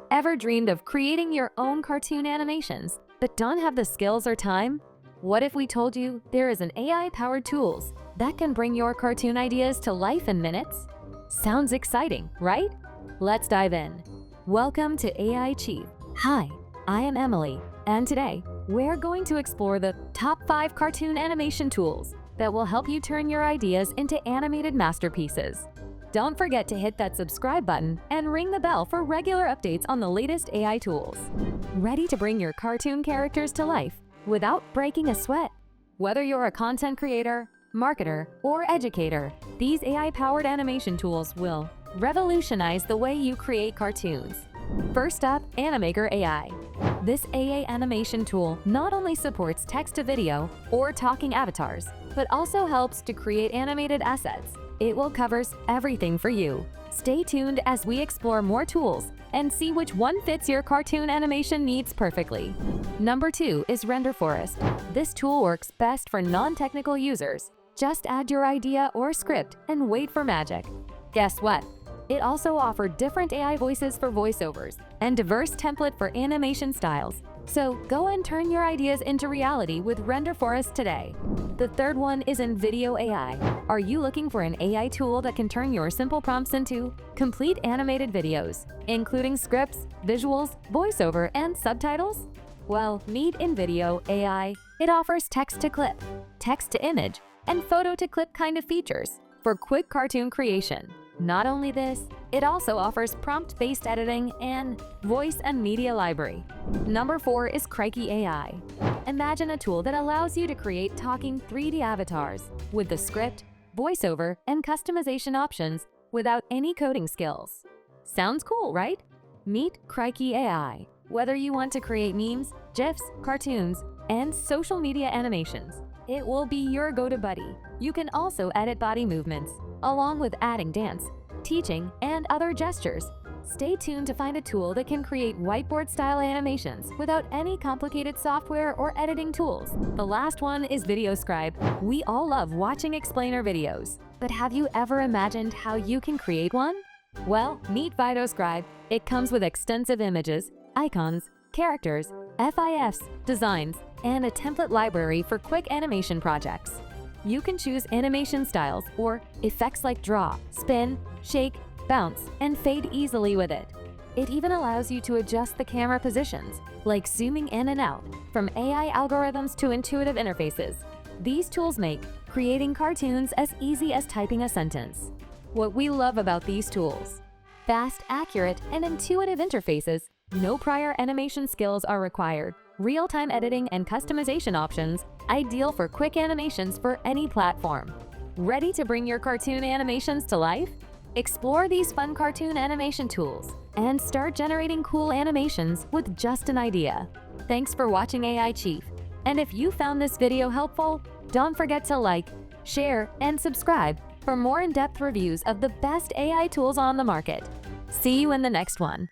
Ever dreamed of creating your own cartoon animations but don't have the skills or time? What if we told you there is an AI-powered tools that can bring your cartoon ideas to life in minutes? Sounds exciting, right? Let's dive in. Welcome to AI Chief. Hi, I am Emily, and today we're going to explore the top 5 cartoon animation tools that will help you turn your ideas into animated masterpieces. Don't forget to hit that subscribe button and ring the bell for regular updates on the latest AI tools. Ready to bring your cartoon characters to life without breaking a sweat? Whether you're a content creator, marketer, or educator, these AI-powered animation tools will revolutionize the way you create cartoons. First up, Animator AI. This AA animation tool not only supports text-to-video or talking avatars, but also helps to create animated assets. It will cover everything for you. Stay tuned as we explore more tools and see which one fits your cartoon animation needs perfectly. Number 2 is Render Forest. This tool works best for non-technical users. Just add your idea or script and wait for magic. Guess what? It also offers different AI voices for voiceovers and diverse template for animation styles. So go and turn your ideas into reality with Render Forest today. The third one is InVideo AI. Are you looking for an AI tool that can turn your simple prompts into complete animated videos, including scripts, visuals, voiceover, and subtitles? Well, meet InVideo AI. It offers text-to-clip, text-to-image, and photo-to-clip kind of features for quick cartoon creation. Not only this, it also offers prompt-based editing and voice and media library. Number 4 is Crikey AI. Imagine a tool that allows you to create talking 3D avatars with the script, voiceover, and customization options without any coding skills. Sounds cool, right? Meet Crikey AI. Whether you want to create memes, GIFs, cartoons, and social media animations, it will be your go-to buddy. You can also edit body movements, along with adding dance, teaching, and other gestures. Stay tuned to find a tool that can create whiteboard-style animations without any complicated software or editing tools. The last one is VideoScribe. We all love watching explainer videos, but have you ever imagined how you can create one? Well, meet VideoScribe. It comes with extensive images, icons, characters, GIFs, designs, and a template library for quick animation projects. You can choose animation styles or effects like draw, spin, shake, bounce, and fade easily with it. It even allows you to adjust the camera positions, like zooming in and out, from AI algorithms to intuitive interfaces. These tools make creating cartoons as easy as typing a sentence. What we love about these tools: fast, accurate, and intuitive interfaces. No prior animation skills are required. Real-time editing and customization options, ideal for quick animations for any platform. Ready to bring your cartoon animations to life? Explore these fun cartoon animation tools and start generating cool animations with just an idea. Thanks for watching AI Chief. And if you found this video helpful, don't forget to like, share, and subscribe for more in-depth reviews of the best AI tools on the market. See you in the next one.